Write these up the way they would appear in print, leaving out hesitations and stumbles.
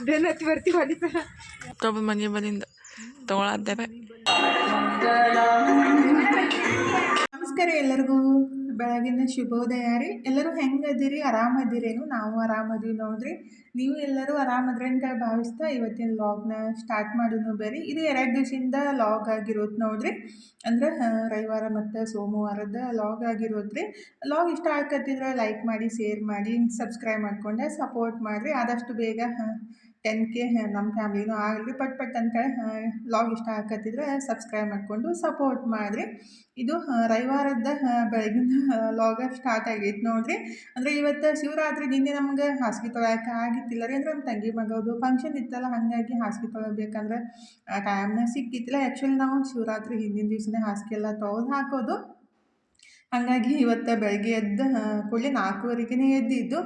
ಬೆನ್ನತ್ತಿ ಬರ್ತೀವಿ ಹೊಡಿತಾರ ತೊಗೊಂಡು ಮನೆ ಬಲಿಂದ ತೊಗೊಳದ್ದೇವೆ. ನಮಸ್ಕಾರ ಎಲ್ಲರಿಗೂ, ಬೆಳಗಿನ ಶುಭೋದಯ ರೀ. ಎಲ್ಲರೂ ಹೆಂಗದಿರಿ? ಆರಾಮದಿರೇನು? ನಾವು ಆರಾಮದೀವಿ ನೋಡ್ರಿ. ನೀವು ಎಲ್ಲರೂ ಆರಾಮದ್ರಿ ಅಂತ ಭಾವಿಸ್ತಾ ಇವತ್ತಿನ ಲಾಗ್ನ ಸ್ಟಾರ್ಟ್ ಮಾಡೋನು ಬೇರೆ. ಇದು 2 ದಿವಸದಿಂದ ಲಾಗ್ ಆಗಿರೋದು ನೋಡ್ರಿ. ಅಂದ್ರೆ ರವಿವಾರ ಮತ್ತು ಸೋಮವಾರದ ಲಾಗ್ ಆಗಿರೋದ್ರಿ. ಲಾಗ್ ಇಷ್ಟ ಆಗತ್ತಿದ್ರೆ ಲೈಕ್ ಮಾಡಿ, ಶೇರ್ ಮಾಡಿ, ಸಬ್ಸ್ಕ್ರೈಬ್ ಮಾಡ್ಕೊಂಡೆ ಸಪೋರ್ಟ್ ಮಾಡಿರಿ. ಆದಷ್ಟು ಬೇಗ 10K ನಮ್ಮ ಫ್ಯಾಮ್ಲಿನೂ ಆಗಲಿ ಪಟ್ ಅಂತ ಲಾಗ್ ಇಷ್ಟ ಆಗತ್ತಿದ್ರೆ ಸಬ್ಸ್ಕ್ರೈಬ್ ಮಾಡಿಕೊಂಡು ಸಪೋರ್ಟ್ ಮಾಡಿರಿ. ಇದು ರವಿವಾರದ ಬೆಳಗಿನ ಲಾಗ ಸ್ಟಾರ್ಟ್ ಆಗೈತೆ ನೋಡ್ರಿ. ಅಂದರೆ ಇವತ್ತು ಶಿವರಾತ್ರಿ ನಿನ್ನೆ ನಮ್ಗೆ ಹಾಸಿಗೆ ತೊಳೆಯೋಕೆ ಆಗಿತ್ತಿಲ್ಲ ರೀ. ಅಂದ್ರೆ ನಮ್ಮ ತಂಗಿ ಮಗದು ಫಂಕ್ಷನ್ ಇತ್ತಲ್ಲ, ಹಾಗಾಗಿ ಹಾಸಿಗೆ ತೊಗೊಬೇಕಂದ್ರೆ ಟೈಮ್ನ ಸಿಕ್ಕಿತ್ತಿಲ್ಲ. ಆ್ಯಕ್ಚುಲಿ ನಾವು ಶಿವರಾತ್ರಿ ಹಿಂದಿನ ದಿವಸನೇ ಹಾಸಿಗೆ ಎಲ್ಲ ತೊಳೆದು ಹಾಕೋದು. ಹಾಗಾಗಿ ಇವತ್ತು ಬೆಳಗ್ಗೆ ಎದ್ದು ಕೂಡಲೇ 4:15ನೇ ಎದ್ದಿದ್ದು.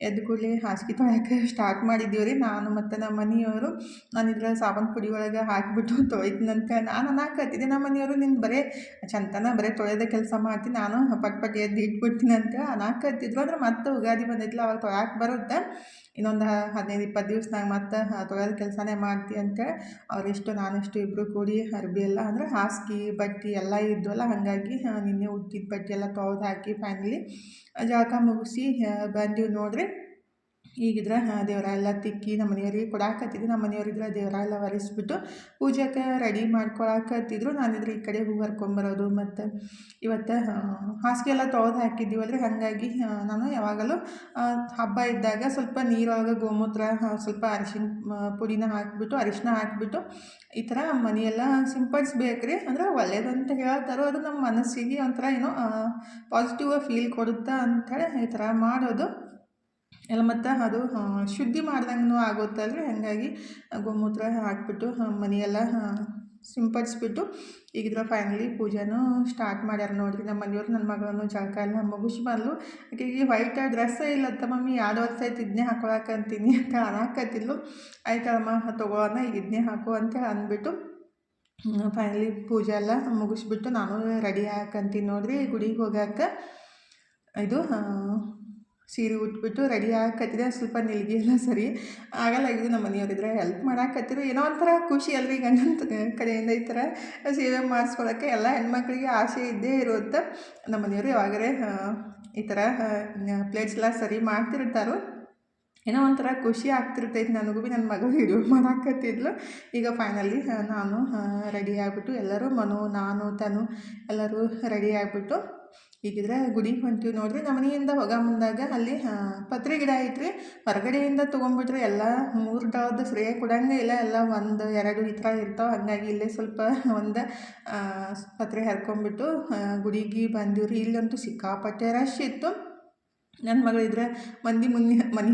ಎದ್ದ ಕೂಡಲೇ ಹಾಸಿಗೆ ತೊಳೆಯೋಕೆ ಸ್ಟಾರ್ಟ್ ಮಾಡಿದ್ದೀವಿ ರೀ ನಾನು ಮತ್ತು ನಮ್ಮ ಮನೆಯವರು. ನಾನು ಇದ್ರ ಸಾಬೂನು ಪುಡಿ ಒಳಗೆ ಹಾಕಿಬಿಟ್ಟು ತೊಳಿತೀನಂತ ನಾನು ಅನ್ನಕತ್ತಿದ್ದೆ. ನಮ್ಮ ಮನೆಯವರು ನಿಂದು ಬರೀ ಚಂತನ ಬರೀ ತೊಳೆಯೋದೇ ಕೆಲಸ ಮಾಡ್ತೀನಿ, ನಾನು ಪಟ್ ಎದ್ದು ಇಟ್ಬಿಡ್ತೀನಿ ಅಂತ ಅನ್ನಕತ್ತಿದ್ರು. ಅಂದ್ರೆ ಮತ್ತೆ ಯುಗಾದಿ ಬಂದೈತಿಲ್ಲ, ಅವಾಗ ತೊಳೆಯೋಕೆ ಬರುತ್ತೆ. ಇನ್ನೊಂದು 15-20 ದಿವ್ಸನಾಗ ಮತ್ತೆ ತೊಳೆಯೋದು ಕೆಲಸನೇ ಮಾಡ್ತಿ ಅಂತೇಳಿ ಅವರಿಷ್ಟು ನಾನಿಷ್ಟು ಇಬ್ಬರು ಕೂಡಿ ಅರ್ಬಿ ಎಲ್ಲ ಅಂದ್ರೆ ಹಾಸಿಗೆ ಬಟ್ಟೆ ಎಲ್ಲ ಇದ್ವಲ್ಲ, ಹಾಗಾಗಿ ನಿನ್ನೆ ಉಟ್ಟಿದ್ದ ಬಟ್ಟೆ ಎಲ್ಲ ತೊಳೆದು ಹಾಕಿ ಫೈನಲಿ ಜಳಕ ಮುಗಿಸಿ ಬಂದೀವಿ ನೋಡ್ರಿ. ಈಗಿದ್ರೆ ದೇವರ ಎಲ್ಲ ತಿಕ್ಕಿ ನಮ್ಮ ಮನೆಯವ್ರಿಗೆ ಕೊಡಾಕತ್ತಿದ್ರು. ನಮ್ಮ ಮನೆಯವರಿದ್ರೆ ದೇವರ ಎಲ್ಲ ಒರೆಸ್ಬಿಟ್ಟು ಪೂಜೆಗೆ ರೆಡಿ ಮಾಡ್ಕೊಳಕತ್ತಿದ್ರು. ನಾನಿದ್ರೆ ಈ ಕಡೆ ಹೂವು ಹರ್ಕೊಂಬರೋದು ಮತ್ತು ಇವತ್ತು ಹಾಸಿಗೆ ಎಲ್ಲ ತೊಳೆದು ಹಾಕಿದ್ದೀವಲ್ರಿ. ಹಾಗಾಗಿ ನಾನು ಯಾವಾಗಲೂ ಹಬ್ಬ ಇದ್ದಾಗ ಸ್ವಲ್ಪ ನೀರೊಳಗೆ ಗೋಮೂತ್ರ ಸ್ವಲ್ಪ ಅರಿಶಿನ ಪುಡಿನ ಹಾಕಿಬಿಟ್ಟು ಅರಿಶಿನ ಹಾಕಿಬಿಟ್ಟು ಈ ಥರ ಮನೆಯೆಲ್ಲ ಸಿಂಪಡಿಸ್ಬೇಕು ರೀ. ಅಂದ್ರೆ ಒಳ್ಳೇದಂತ ಹೇಳ್ತಾರೋ, ಅದು ನಮ್ಮ ಮನಸ್ಸಿಗೆ ಒಂಥರ ಏನೋ ಪಾಸಿಟಿವ್ ಫೀಲ್ ಕೊಡುತ್ತಾ ಅಂಥೇಳಿ ಈ ಥರ ಮಾಡೋದು ಎಲ್ಲ. ಮತ್ತು ಅದು ಶುದ್ಧಿ ಮಾಡ್ದಂಗೂ ಆಗುತ್ತಲ್ರಿ. ಹಾಗಾಗಿ ಗೋಮೂತ್ರ ಹಾಕಿಬಿಟ್ಟು ಮನೆಯೆಲ್ಲ ಸಿಂಪಡಿಸ್ಬಿಟ್ಟು ಈಗಿದ್ರೆ ಫೈನಲಿ ಪೂಜೆನೂ ಸ್ಟಾರ್ಟ್ ಮಾಡ್ಯಾರ ನೋಡ್ರಿ ನಮ್ಮ ಮನೆಯವ್ರು. ನನ್ನ ಮಗಳನ್ನು ಜಳಕ ಎಲ್ಲ ಮುಗಿಸಿ ಬಂದ್ಲು. ಆಕೆಗೆ ವೈಟ್ ಡ್ರೆಸ್ಸೇ ಇಲ್ಲತ್ತ ಮಮ್ಮಿ, 2 ವರ್ಷ ಆಯ್ತು ಇದನ್ನೇ ಹಾಕೊಳಕಂತೀನಿ ಅಂತ ಅನ್ನಕತ್ತಿದ್ಲು. ಆಯ್ತಮ್ಮ ತೊಗೊಳೋಣ, ಈಗ ಇದನ್ನೇ ಹಾಕು ಅಂತ ಅಂದ್ಬಿಟ್ಟು ಫೈನಲಿ ಪೂಜೆ ಎಲ್ಲ ಮುಗಿಸ್ಬಿಟ್ಟು ನಾನು ರೆಡಿ ಹಾಕಂತೀನಿ ನೋಡ್ರಿ ಗುಡಿಗೆ ಹೋಗೋಕೆ. ಇದು ಸೀರೆ ಉಟ್ಬಿಟ್ಟು ರೆಡಿ ಆಗಕತ್ತಿದೆ. ಸ್ವಲ್ಪ ನಿಲ್ಗೆ ಎಲ್ಲ ಸರಿ ಆಗಲ್ಲ. ಇದು ನಮ್ಮ ಮನೆಯವರಿದ್ರೆ ಹೆಲ್ಪ್ ಮಾಡಾಕತ್ತಿರು. ಏನೋ ಒಂಥರ ಖುಷಿ ಅಲ್ರಿ ಗಂಡನ ಕಡೆಯಿಂದ ಈ ಥರ ಸೇವೆ ಮಾಡಿಸ್ಕೊಳಕ್ಕೆ. ಎಲ್ಲ ಹೆಣ್ಮಕ್ಳಿಗೆ ಆಸೆ ಇದ್ದೇ ಇರುತ್ತೆ. ನಮ್ಮ ಮನೆಯವರು ಯಾವಾಗಲೇ ಈ ಥರ ಪ್ಲೇಟ್ಸ್ ಎಲ್ಲ ಸರಿ ಮಾಡ್ತಿರ್ತಾರೋ, ಏನೋ ಒಂಥರ ಖುಷಿ ಆಗ್ತಿರ್ತೈತೆ ನನಗೂ ಭೀ. ನನ್ನ ಮಗಳು ವಿಡಿಯೋ ಮಾಡಾಕತ್ತಿದ್ಲು. ಈಗ ಫೈನಲಿ ನಾನು ರೆಡಿ ಆಗಿಬಿಟ್ಟು ಎಲ್ಲರೂ ಮನು, ನಾನು, ತನು ಎಲ್ಲರೂ ರೆಡಿ ಆಗಿಬಿಟ್ಟು ಈಗಿದ್ರೆ ಗುಡಿಗೆ ಹೊಂಟೀವಿ ನೋಡ್ರಿ. ನಮ್ಮ ಮನೆಯಿಂದ ಹೋಗೋ ಮುಂದಾಗ ಅಲ್ಲಿ ಪತ್ರೆ ಗಿಡ ಐತ್ರಿ. ಹೊರಗಡೆಯಿಂದ ತೊಗೊಂಡ್ಬಿಟ್ರೆ ಎಲ್ಲ 3 ಡಾವ್ದು ಫ್ರೀ ಕೊಡಂಗೆ ಇಲ್ಲ, ಎಲ್ಲ 1-2 ಈ ಥರ ಇರ್ತಾವೆ. ಹಾಗಾಗಿ ಇಲ್ಲೇ ಸ್ವಲ್ಪ ಒಂದು ಪತ್ರೆ ಹರ್ಕೊಂಡ್ಬಿಟ್ಟು ಗುಡಿಗೆ ಬಂದೀವಿ ರೀ. ಇಲ್ಲಂತೂ ಸಿಕ್ಕಾಪಟ್ಟೆ ರಶ್ ಇತ್ತು. ನನ್ನ ಮಗಳಿದ್ರೆ ಮನೆ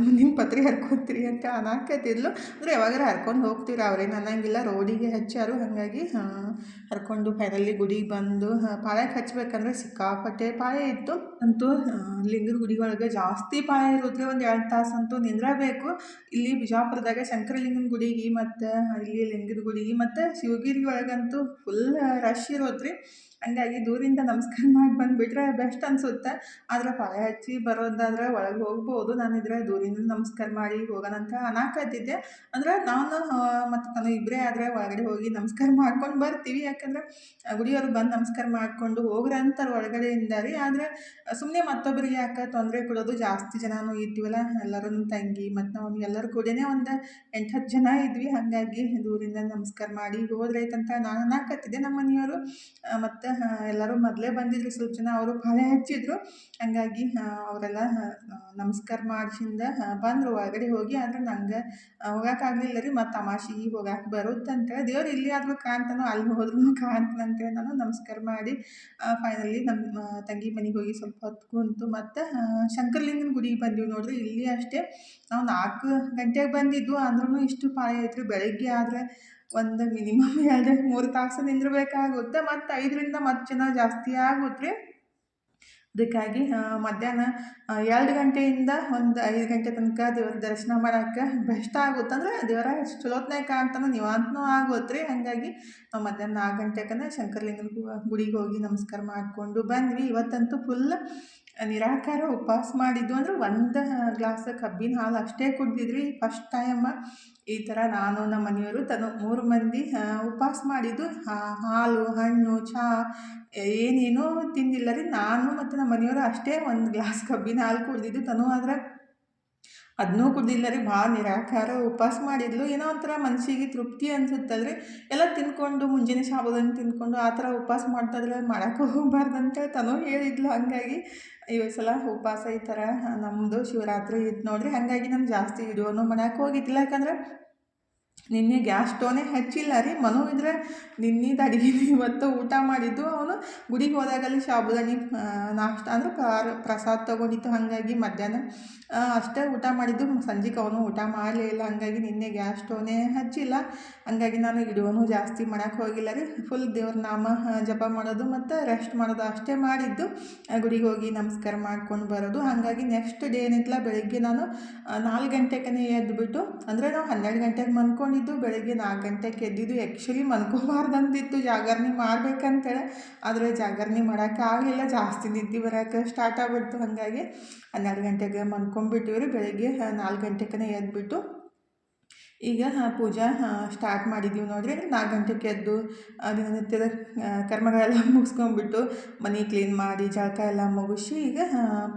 ಮುಂದಿನ ಪತ್ರೆ ಹರ್ಕೊತೀರಿ ಅಂತ ಅನ್ನಕತ್ತಿದ್ಲು. ಅಂದರೆ ಯಾವಾಗಾರ ಹರ್ಕೊಂಡು ಹೋಗ್ತೀವಿ, ಅವ್ರೇನು ಅನ್ನಂಗಿಲ್ಲ. ರೋಡಿಗೆ ಹಚ್ಚಾರು, ಹಾಗಾಗಿ ಹರ್ಕೊಂಡು ಫೈನಲಿ ಗುಡಿಗೆ ಬಂದು ಪಾಳ್ಯಕ್ಕೆ ಹಚ್ಬೇಕಂದ್ರೆ ಸಿಕ್ಕಾಪಟ್ಟೆ ಪಾಳ್ಯ ಇತ್ತು. ಅಂತೂ ಲಿಂಗದ ಗುಡಿ ಒಳಗೆ ಜಾಸ್ತಿ ಪಾಳ್ಯ ಇರುತ್ತೆ. ಒಂದು 2 ತಾಸು ಅಂತೂ ನಿಂದ್ರಬೇಕು. ಇಲ್ಲಿ ಬಿಜಾಪುರದಾಗ ಶಂಕರಲಿಂಗನ ಗುಡಿಗೆ ಮತ್ತು ಇಲ್ಲಿ ಲಿಂಗದ ಗುಡಿಗೆ ಮತ್ತು ಶಿವಗಿರಿ ಒಳಗಂತೂ ಫುಲ್ ರಶ್ ಇರೋದು ರೀ. ಹಂಗಾಗಿ ದೂರಿಂದ ನಮಸ್ಕಾರ ಮಾಡಿ ಬಂದುಬಿಟ್ರೆ ಬೆಸ್ಟ್ ಅನಿಸುತ್ತೆ. ಆದರೆ ಪಾಳ್ಯ ಹಚ್ಚಿ ಬರೋದಾದ್ರೆ ಒಳಗೆ ಹೋಗ್ಬೋದು. ನಾನಿದ್ರೆ ದೂರಿಂದ ನಮಸ್ಕಾರ ಮಾಡಿ ಹೋಗೋಣಂತ ಅನ್ನಕತ್ತಿದ್ದೆ. ಅಂದ್ರೆ ನಾನು ಮತ್ತು ನಾನು ಇಬ್ಬರೇ ಆದರೆ ಒಳಗಡೆ ಹೋಗಿ ನಮಸ್ಕಾರ ಮಾಡ್ಕೊಂಡು ಬರ್ತೀವಿ. ಯಾಕಂದ್ರೆ ಗುಡಿಯವರು ಬಂದು ನಮಸ್ಕಾರ ಮಾಡಿಕೊಂಡು ಹೋಗ್ರಿ ಅಂತಾರೆ ಒಳಗಡೆಯಿಂದ ರೀ. ಆದರೆ ಸುಮ್ಮನೆ ಮತ್ತೊಬ್ಬರಿಗೆ ಯಾಕೆ ತೊಂದರೆ ಕೊಡೋದು. ಜಾಸ್ತಿ ಜನನೂ ಇದ್ದೀವಲ್ಲ, ಎಲ್ಲರೂ ನಮ್ಮ ತಂಗಿ ಮತ್ತು ನಾವು ಎಲ್ಲರೂ ಕೂಡನೇ ಒಂದು 8-10 ಜನ ಇದ್ವಿ. ಹಾಗಾಗಿ ದೂರಿಂದ ನಮಸ್ಕಾರ ಮಾಡಿ ಹೋದ್ರೈತಂತ ನಾನು ಅನ್ನಕತ್ತಿದ್ದೆ. ನಮ್ಮ ಮನೆಯವರು ಮತ್ತು ಎಲ್ಲರೂ ಮೊದಲೇ ಬಂದಿದ್ರು ಸ್ವಲ್ಪ ಜನ, ಅವರು ಪಾಳೆ ಹಚ್ಚಿದ್ರು. ಹಂಗಾಗಿ ಅವರೆಲ್ಲ ನಮಸ್ಕಾರ ಮಾಡಿಸಿಂದ ಬಂದರು ಒಳಗಡೆ ಹೋಗಿ. ಆದರೆ ನಂಗೆ ಹೋಗೋಕ್ಕಾಗಲಿಲ್ಲ ರೀ. ಮತ್ತು ತಮಾಷೆಗೆ ಹೋಗಕ್ಕೆ ಬರುತ್ತಂತೇಳಿ ದೇವ್ರು ಇಲ್ಲಿ ಆದರೂ ಕಾಣ್ತಾನೋ ಅಲ್ಲಿ ಹೋದ್ರೂ ಕಾಣ್ತಾನಂತೇಳಿ ನಾನು ನಮಸ್ಕಾರ ಮಾಡಿ ಫೈನಲಿ ನಮ್ಮ ತಂಗಿ ಮನೆಗೆ ಹೋಗಿ ಸ್ವಲ್ಪ ಹೊತ್ತು ಕುಂತು ಮತ್ತು ಶಂಕರಲಿಂಗನ ಗುಡಿಗೆ ಬಂದೀವಿ ನೋಡ್ರಿ. ಇಲ್ಲಿ ಅಷ್ಟೇ ನಾವು 4 ಗಂಟೆಗೆ ಬಂದಿದ್ದು, ಅಂದ್ರೂ ಇಷ್ಟು ಪಾಳೆ ಐತ್ರಿ. ಬೆಳಗ್ಗೆ ಆದರೆ ಒಂದು ಮಿನಿಮಮ್ 2-3 ತಾಸು ನಿಂದಿರ್ಬೇಕಾಗುತ್ತೆ. ಮತ್ತು 5ರಿಂದ ಮತ್ತೆ ಜನ ಜಾಸ್ತಿ ಆಗುತ್ತೆ ರೀ. ಅದಕ್ಕಾಗಿ ಮಧ್ಯಾಹ್ನ 2 ಗಂಟೆಯಿಂದ ಒಂದು 5 ಗಂಟೆ ತನಕ ದೇವ್ರ ದರ್ಶನ ಮಾಡೋಕ್ಕೆ ಬೆಸ್ಟ್ ಆಗುತ್ತೆ. ಅಂದರೆ ದೇವರ ಚಲೋತ್ನಾಗ ಕಾಣ್ತಾನೆ, ನೀವಂತನೂ ಆಗುತ್ತೆ ರೀ. ಹಾಗಾಗಿ ನಾವು ಮಧ್ಯಾಹ್ನ 4 ಗಂಟೆಗೆ ಶಂಕರಲಿಂಗನ ಗುಡಿಗೆ ಹೋಗಿ ನಮಸ್ಕಾರ ಮಾಡಿಕೊಂಡು ಬಂದ್ವಿ. ಇವತ್ತಂತೂ ಫುಲ್ ನಿರಾಕಾರ ಉಪವಾಸ ಮಾಡಿದ್ದು ಅಂದ್ರೆ ಒಂದು ಗ್ಲಾಸ್ ಕಬ್ಬಿನ ಹಾಲು ಅಷ್ಟೇ ಕುಡ್ದಿದ್ರಿ. ಫಸ್ಟ್ ಟೈಮ್ ಈ ಥರ ನಾನು ನಮ್ಮ ಮನೆಯವರು 3 ಮಂದಿ ಉಪವಾಸ ಮಾಡಿದ್ದು. ಹಾಲು, ಹಣ್ಣು, ಚಹಾ ಏನೇನೂ ತಿಂದಿಲ್ಲ ರೀ. ನಾನು ಮತ್ತು ನಮ್ಮ ಮನೆಯವರು ಅಷ್ಟೇ ಒಂದು ಗ್ಲಾಸ್ ಕಬ್ಬಿನ ಹಾಲು ಕುಡ್ದಿದ್ದು. ಆದ್ರೆ ಅದನ್ನೂ ಕುಡ್ದಿಲ್ಲ ರೀ. ಭಾಳ ನಿರಾಕಾರ ಉಪವಾಸ ಮಾಡಿದ್ಲು. ಏನೋ ಒಂಥರ ಮನಸ್ಸಿಗೆ ತೃಪ್ತಿ ಅನ್ಸುತ್ತಲ್ರಿ. ಎಲ್ಲ ತಿಂದ್ಕೊಂಡು ಮುಂಜಾನೆ ಸಾಬೂದಾನಿ ತಿಂದ್ಕೊಂಡು ಆ ಥರ ಉಪವಾಸ ಮಾಡ್ತಾಯಿದ್ರೆ ಮಾಡೋಕೆ ಹೋಗಬಾರ್ದು ಅಂತೇಳಿ ತನೂ ಹೇಳಿದ್ಲು. ಹಾಗಾಗಿ ಈ ಸಲ ಉಪವಾಸ ಈ ಥರ ನಮ್ಮದು ಶಿವರಾತ್ರಿ ಇತ್ತು ನೋಡಿರಿ. ಹಾಗಾಗಿ ನಾನು ಜಾಸ್ತಿ ವಿಡಿಯೋನು ಮಾಡೋಕೆ ಹೋಗಿದ್ದಿಲ್ಲ. ಯಾಕಂದ್ರೆ ನಿನ್ನೆ ಗ್ಯಾಸ್ ಸ್ಟೋನೇ ಹಚ್ಚಿಲ್ಲ ರೀ. ಮನು ಇದ್ರೆ ನಿನ್ನೆದು ಅಡುಗೆ ಇವತ್ತು ಊಟ ಮಾಡಿದ್ದು. ಅವನು ಗುಡಿಗೆ ಹೋದಾಗಲ್ಲಿ ಸಾಬೂದಾನಿ ನಾಷ್ಟ ಅಂದ್ರೆ ಪ್ರಸಾದ ತೊಗೊಂಡಿತ್ತು. ಹಾಗಾಗಿ ಮಧ್ಯಾಹ್ನ ಅಷ್ಟೇ ಊಟ ಮಾಡಿದ್ದು. ಸಂಜೆಗೆ ಅವನು ಊಟ ಮಾಡಲೇ ಇಲ್ಲ. ಹಾಗಾಗಿ ನಿನ್ನೆ ಗ್ಯಾಸ್ ಸ್ಟೋನೇ ಹಚ್ಚಿಲ್ಲ. ಹಾಗಾಗಿ ನಾನು ವಿಡಿಯೋನು ಜಾಸ್ತಿ ಮಾಡೋಕೆ ಹೋಗಿಲ್ಲ ರೀ. ಫುಲ್ ದೇವ್ರ ನಾಮ ಜಪ ಮಾಡೋದು ಮತ್ತು ರೆಸ್ಟ್ ಮಾಡೋದು ಅಷ್ಟೇ ಮಾಡಿದ್ದು. ಗುಡಿಗೆ ಹೋಗಿ ನಮಸ್ಕಾರ ಮಾಡ್ಕೊಂಡು ಬರೋದು. ಹಾಗಾಗಿ ನೆಕ್ಸ್ಟ್ ಡೇ ಏನಿತ್ತಲ್ಲ, ಬೆಳಗ್ಗೆ ನಾನು 4 ಗಂಟೆಗೆ ಎದ್ದುಬಿಟ್ಟು, ಅಂದರೆ ನಾವು 12 ಗಂಟೆಗೆ ಮನ್ಕೊಂಡಿದ್ದು, ಬೆಳಗ್ಗೆ 4 ಗಂಟೆಗೆ ಎದ್ದಿದ್ದು. ಆ್ಯಕ್ಚುಲಿ ಮನ್ಕೋಬಾರ್ದಂತಿತ್ತು, ಜಾಗರಣೆ ಮಾಡ್ಬೇಕಂತೇಳಿ. ಆದರೆ ಜಾಗರಣೆ ಮಾಡೋಕ್ಕೆ ಆಗಲಿಲ್ಲ, ಜಾಸ್ತಿ ನಿದ್ದೆ ಬರೋಕ್ಕೆ ಸ್ಟಾರ್ಟ್ ಆಗ್ಬಿಡ್ತು. ಹಾಗಾಗಿ 12 ಗಂಟೆಗೆ ಮನ್ಕೊಂಡ್ಬಿಟ್ಟಿವಿ ರೀ. ಬೆಳಗ್ಗೆ 4 ಗಂಟೆಗೆ ಎದ್ದುಬಿಟ್ಟು ಈಗ ಪೂಜೆ ಸ್ಟಾರ್ಟ್ ಮಾಡಿದ್ದೀವಿ ನೋಡಿರಿ. 4 ಗಂಟೆಗೆ ಎದ್ದು ದಿನನಿತ್ಯದ ಕರ್ಮಗಳೆಲ್ಲ ಮುಗಿಸ್ಕೊಂಡ್ಬಿಟ್ಟು ಮನೆ ಕ್ಲೀನ್ ಮಾಡಿ ಜಳಕ ಎಲ್ಲ ಮುಗಿಸಿ ಈಗ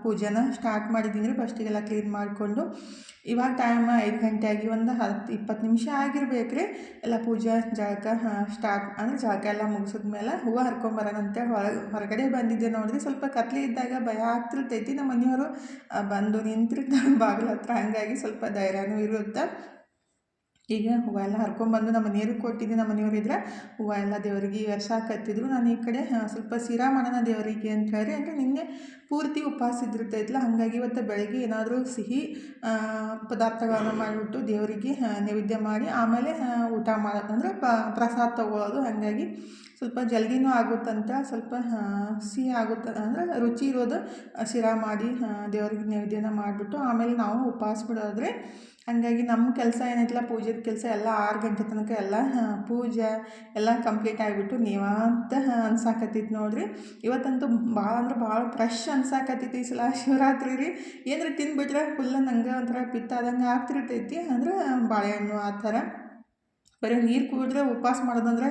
ಪೂಜೆನ ಸ್ಟಾರ್ಟ್ ಮಾಡಿದ್ದೀನಿ ರೀ. ಫಸ್ಟಿಗೆಲ್ಲ ಕ್ಲೀನ್ ಮಾಡಿಕೊಂಡು ಇವಾಗ ಟೈಮ್ 5 ಗಂಟೆ ಆಗಿ ಒಂದು 10-20 ನಿಮಿಷ ಆಗಿರ್ಬೇಕು ರೀ. ಎಲ್ಲ ಪೂಜೆ ಜಳಕ ಸ್ಟಾರ್ಟ್ ಅಂದರೆ ಜಳಕ ಎಲ್ಲ ಮುಗಿಸಿದ್ಮೇಲೆ ಹೂವು ಹರ್ಕೊಂಬರೋಣ ಅಂತೇಳಿ ಹೊರಗಡೆ ಬಂದಿದ್ದೆ ನೋಡಿರಿ. ಸ್ವಲ್ಪ ಕತ್ಲೆ ಇದ್ದಾಗ ಭಯ ಆಗ್ತಿರ್ತೈತಿ. ನಮ್ಮ ಮನೆಯವರು ಬಂದು ನಿಂತಿರ್ತಾರೆ ಬಾಗಿಲ ಹತ್ರ. ಹಾಗಾಗಿ ಸ್ವಲ್ಪ ಧೈರ್ಯನೂ ಇರುತ್ತೆ. ಈಗ ಹೂವು ಎಲ್ಲ ಹರ್ಕೊಂಬಂದು ನಮ್ಮ ಮನೆಯವ್ರಿಗೆ ಕೊಟ್ಟಿದ್ದೆ. ನಮ್ಮ ಮನೆಯವರಿದ್ರೆ ಹೂವು ಎಲ್ಲ ದೇವರಿಗೆ ಎರ್ಸಾಕತ್ತಿದ್ರು. ನಾನು ಈ ಕಡೆ ಸ್ವಲ್ಪ ಶಿರಾ ಮಾಡೋಣ ದೇವರಿಗೆ ಅಂತ ಹೇಳಿ. ಅಂದರೆ ನಿನ್ನೆ ಪೂರ್ತಿ ಉಪವಾಸ ಇದ್ದಿರ್ತೈತಲ್ಲ, ಹಾಗಾಗಿ ಇವತ್ತು ಬೆಳಗ್ಗೆ ಏನಾದರೂ ಸಿಹಿ ಪದಾರ್ಥಗಳನ್ನು ಮಾಡಿಬಿಟ್ಟು ದೇವರಿಗೆ ನೈವೇದ್ಯ ಮಾಡಿ ಆಮೇಲೆ ಊಟ ಮಾಡೋದು, ಅಂದರೆ ಪ್ರಸಾದ ತೊಗೊಳ್ಳೋದು. ಹಾಗಾಗಿ ಸ್ವಲ್ಪ ಜಲ್ದಿನೂ ಆಗುತ್ತಂತ, ಸ್ವಲ್ಪ ಸಿಹಿ ಆಗುತ್ತೆ, ಅಂದರೆ ರುಚಿ ಇರೋದು ಶಿರಾ ಮಾಡಿ ದೇವರಿಗೆ ನೈವೇದ್ಯನ ಮಾಡಿಬಿಟ್ಟು ಆಮೇಲೆ ನಾವು ಉಪವಾಸ ಬಿಡೋದ್ರೆ. ಹಾಗಾಗಿ ನಮ್ಮ ಕೆಲಸ ಏನೈತಲ್ಲ, ಪೂಜೆದ ಕೆಲಸ ಎಲ್ಲ 6 ಗಂಟೆ ತನಕ ಎಲ್ಲ ಪೂಜೆ ಎಲ್ಲ ಕಂಪ್ಲೀಟ್ ಆಗಿಬಿಟ್ಟು ನೀವಂತ ಅನ್ಸಾಕತ್ತೈತಿ ನೋಡಿರಿ. ಇವತ್ತಂತೂ ಭಾಳ ಅಂದ್ರೆ ಭಾಳ ಫ್ರೆಶ್ ಅನ್ಸಾಕತ್ತೈತಿ. ಈ ಸಲ ಶಿವರಾತ್ರಿ ರೀ. ಏನಾರ ತಿಂದುಬಿಟ್ರೆ ಫುಲ್ ನಂಗೆ ಒಂಥರ ಪಿತ್ತ ಆದಂಗೆ ಆಗ್ತಿರ್ತೈತಿ. ಅಂದ್ರೆ ಬಾಳೆಹಣ್ಣು ಆ ಥರ ಬರೀ ನೀರು ಕುಡಿದ್ರೆ ಉಪವಾಸ ಮಾಡೋದಂದ್ರೆ